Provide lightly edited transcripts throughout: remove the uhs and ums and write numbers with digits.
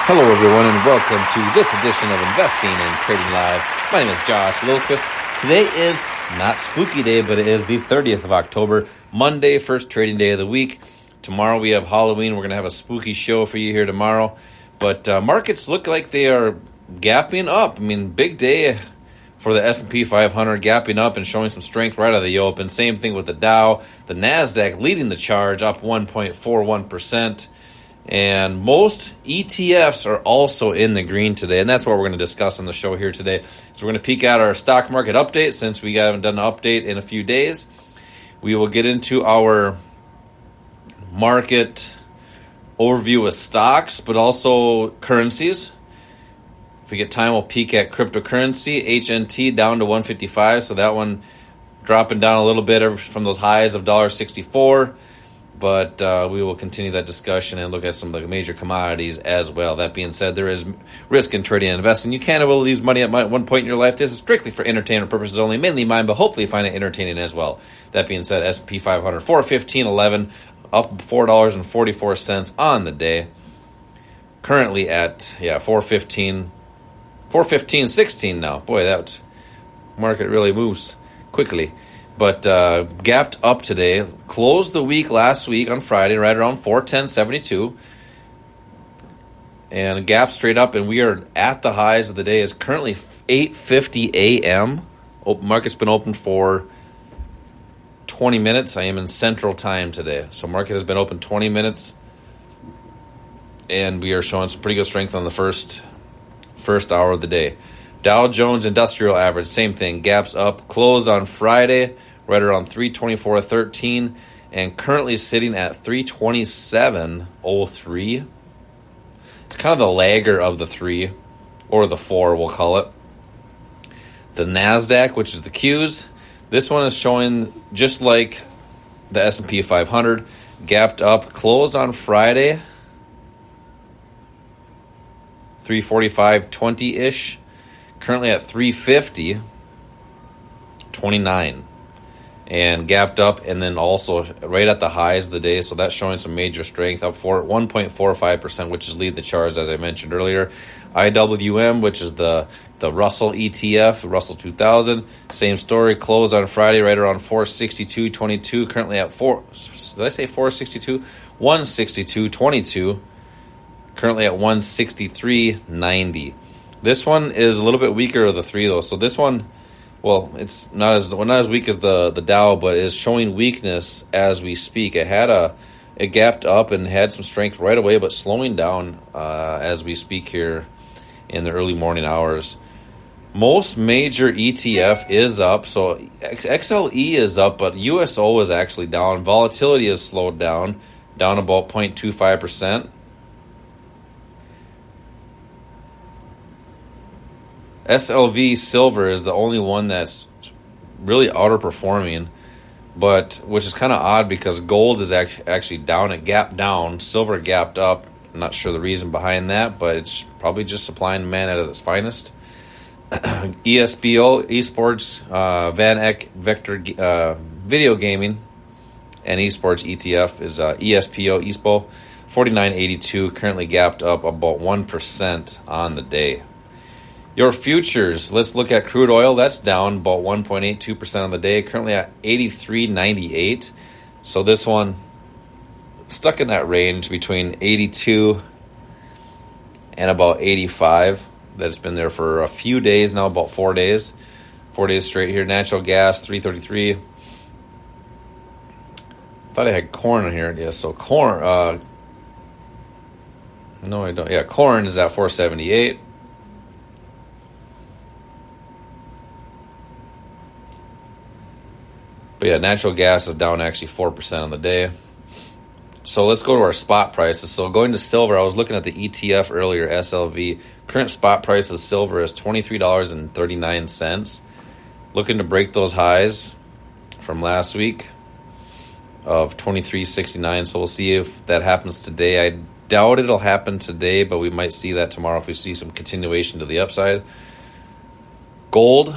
Hello, everyone, and welcome to this edition of Investing and Trading Live. My name is Josh Lilquist. Today is not Spooky Day, but it is the 30th of October, Monday, first trading day of the week. Tomorrow we have Halloween. We're going to have a spooky show for you here tomorrow. But markets look like they are gapping up. I mean, big day for the S&P 500, gapping up and showing some strength right out of the open. Same thing with the Dow. The NASDAQ leading the charge, up 1.41%. And most ETFs are also in the green today, and that's what we're going to discuss on the show here today. So we're going to peek at our stock market update since we haven't done an update in a few days. We will get into our market overview of stocks, but also currencies. If we get time, we'll peek at cryptocurrency. HNT down to 155, so that one dropping down a little bit from those highs of $1.64. But we will continue that discussion and look at some of the major commodities as well. That being said, there is risk in trading and investing. You can and will lose money at one point in your life. This is strictly for entertainment purposes only, mainly mine, but hopefully you find it entertaining as well. That being said, S&P 500, 415.11, up $4.44 on the day. Currently at, 415.16 now. Boy, that market really moves quickly. But gapped up today, closed the week last week on Friday right around 410.72, and gapped straight up, and we are at the highs of the day. Is currently 8:50 a.m. Market's been open for 20 minutes. I am in Central Time today, so market has been open 20 minutes, and we are showing some pretty good strength on the first hour of the day. Dow Jones Industrial Average, same thing, gaps up, closed on Friday right around 324.13 and currently sitting at 327.03. It's kind of the lagger of the 3 or the 4, we'll call it. The NASDAQ, which is the Qs, this one is showing just like the S&P 500, gapped up, closed on Friday, 345.20-ish. Currently at 350.29 and gapped up, and then also right at the highs of the day. So that's showing some major strength, up for 1.45%, which is leading the charge, as I mentioned earlier. IWM, which is the Russell ETF, the Russell 2000, same story. Closed on Friday right around 462.22. Currently at 162.22. Currently at 163.90. This one is a little bit weaker of the 3, though. So this one, well, it's not as weak as the Dow, but is showing weakness as we speak. It gapped up and had some strength right away, but slowing down as we speak here in the early morning hours. Most major ETF is up, so XLE is up, but USO is actually down. Volatility has slowed down about 0.25%. SLV silver is the only one that's really underperforming, but which is kind of odd because gold is actually down. It gapped down. Silver gapped up. I'm not sure the reason behind that, but it's probably just supply and demand at its finest. ESBO, Esports, Van Eck, Vector Video Gaming, and Esports ETF is ESPO, ESPO, 49.82, currently gapped up about 1% on the day. Your futures, let's look at crude oil. That's down about 1.82% on the day, currently at 83.98. So this one stuck in that range between 82 and about 85. That's been there for a few days now, about 4 days. 4 days straight here. Natural gas, 333. Thought I had corn in here. Yeah, so corn. No, I don't. Yeah, corn is at 478. But yeah, natural gas is down actually 4% on the day. So let's go to our spot prices. So going to silver, I was looking at the ETF earlier, SLV. Current spot price of silver is $23.39. Looking to break those highs from last week of $23.69. So we'll see if that happens today. I doubt it'll happen today, but we might see that tomorrow if we see some continuation to the upside. Gold,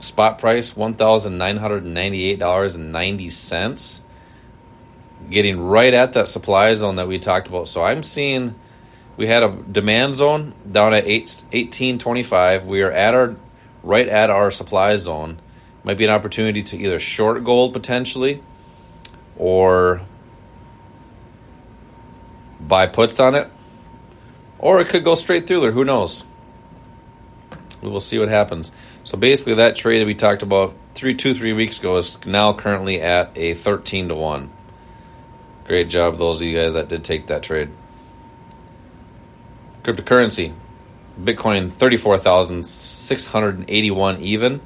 spot price, $1,998.90. Getting right at that supply zone that we talked about. So I'm seeing We had a demand zone down at 18.25. We are right at our supply zone. Might be an opportunity to either short gold potentially or buy puts on it. Or it could go straight through there. Who knows? We will see what happens. So basically that trade that we talked about 3 weeks ago is now currently at a 13-1. Great job, those of you guys that did take that trade. Cryptocurrency. Bitcoin 34,681 even.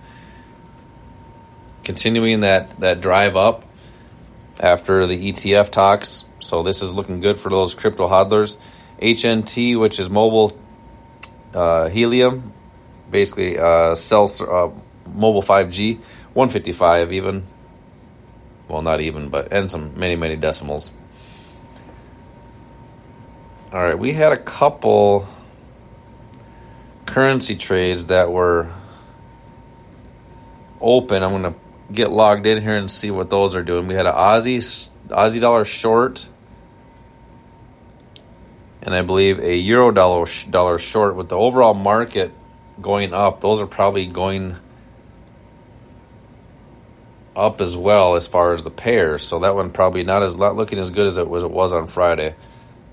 Continuing that drive up after the ETF talks. So this is looking good for those crypto hodlers. HNT, which is mobile helium, basically sells mobile 5G, 155 even. Well, not even, but and some many decimals. All right, we had a couple currency trades that were open. I'm going to get logged in here and see what those are doing. We had an Aussie dollar short, and I believe a euro dollar short. With the overall market going up, those are probably going up as well as far as the pairs. So that one probably not looking as good as it was on Friday.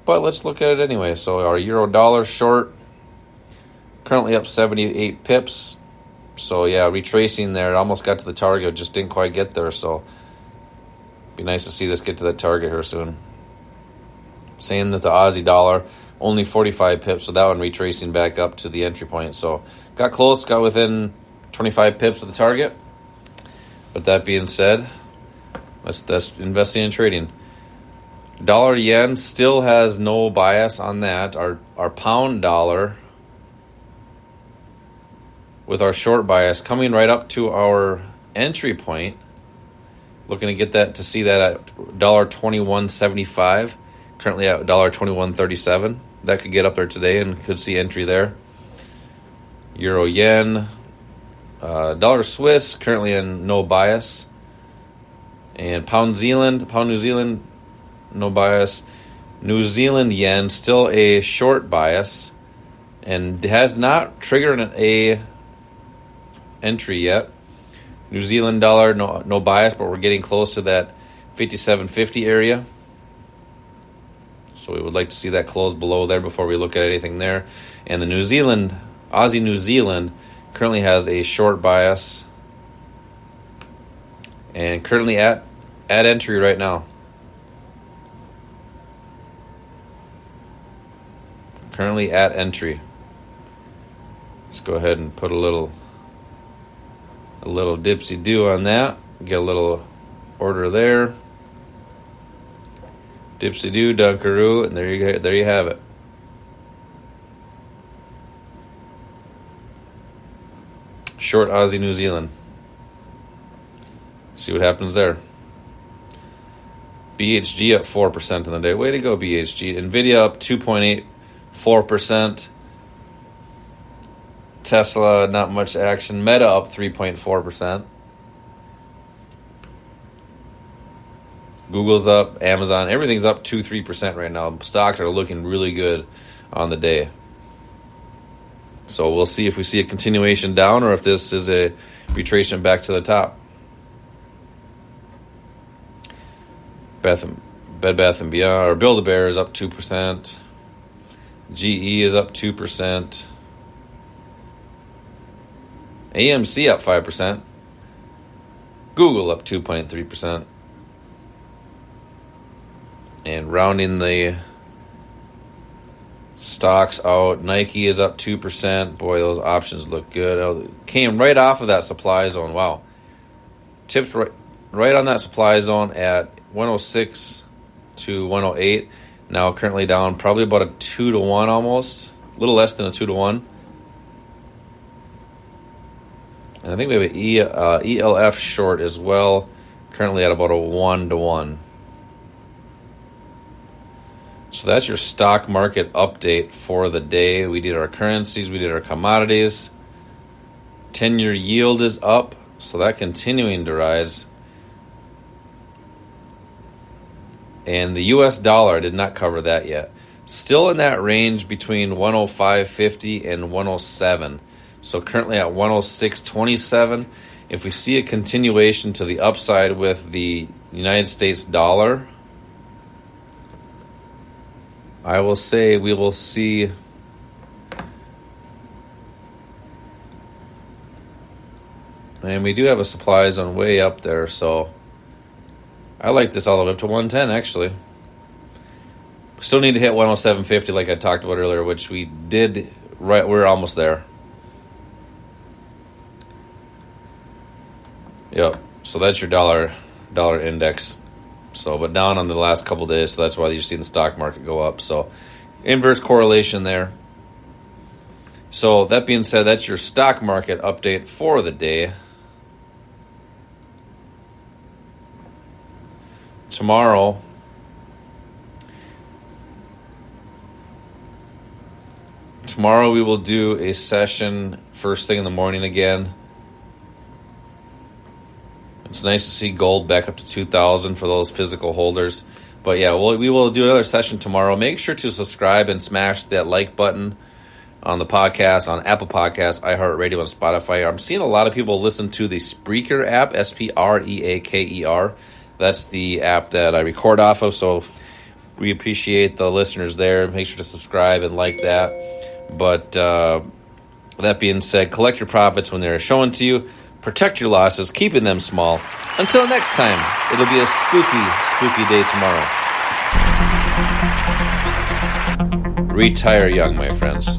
But let's look at it anyway. So our euro dollar short currently up 78 pips. So yeah, retracing there. It almost got to the target, just didn't quite get there. So be nice to see this get to that target here soon. Same with the Aussie dollar, only 45 pips. So that one retracing back up to the entry point. So got close, got within 25 pips of the target. But that being said, that's investing and trading. Dollar yen still has no bias on that. Our pound dollar with our short bias coming right up to our entry point. Looking to get that to see that at $21.75. Currently at $21.37. That could get up there today and could see entry there. Euro yen. Dollar Swiss currently in no bias. And pound New Zealand, no bias. New Zealand yen still a short bias and has not triggered a entry yet. New Zealand dollar, no bias, but we're getting close to that 57.50 area. So we would like to see that close below there before we look at anything there. And the Aussie New Zealand currently has a short bias and currently at entry right now. Currently at entry. Let's go ahead and put a little dipsy-do on that. Get a little order there. Dipsy-do, dunkaroo, and there you have it. Short Aussie New Zealand. See what happens there. BHG up 4% in the day. Way to go, BHG. NVIDIA up 2.84%. Tesla, not much action. Meta up 3.4%. Google's up. Amazon. Everything's up 2-3% right now. Stocks are looking really good on the day. So we'll see if we see a continuation down or if this is a retracement back to the top. Bed Bath & Beyond, or Build-A-Bear is up 2%. GE is up 2%. AMC up 5%. Google up 2.3%. And rounding the stocks out, Nike is up 2%. Boy, those options look good. Oh, came right off of that supply zone. Wow. Tipped right on that supply zone at 106 to 108. Now currently down probably about a 2-1 almost. A little less than a 2-1. And I think we have an ELF short as well. Currently at about a 1-1. So that's your stock market update for the day. We did our currencies. We did our commodities. 10-year yield is up. So that continuing to rise. And the U.S. dollar, I did not cover that yet. Still in that range between 105.50 and 107. So currently at 106.27. If we see a continuation to the upside with the United States dollar, I will say we will see and we do have a supply zone way up there, so I like this all the way up to 110 actually. Still need to hit 107.50 like I talked about earlier, which we did. Right, we're almost there. Yep. So that's your dollar index. So, but down on the last couple of days, so that's why you're seeing the stock market go up. So, inverse correlation there. So that being said, that's your stock market update for the day. Tomorrow, we will do a session first thing in the morning again. It's nice to see gold back up to 2,000 for those physical holders. But yeah, we will do another session tomorrow. Make sure to subscribe and smash that like button on the podcast, on Apple Podcasts, iHeartRadio, and Spotify. I'm seeing a lot of people listen to the Spreaker app, Spreaker. That's the app that I record off of, so we appreciate the listeners there. Make sure to subscribe and like that. But that being said, collect your profits when they're shown to you. Protect your losses, keeping them small. Until next time, it'll be a spooky day tomorrow. Retire young, my friends.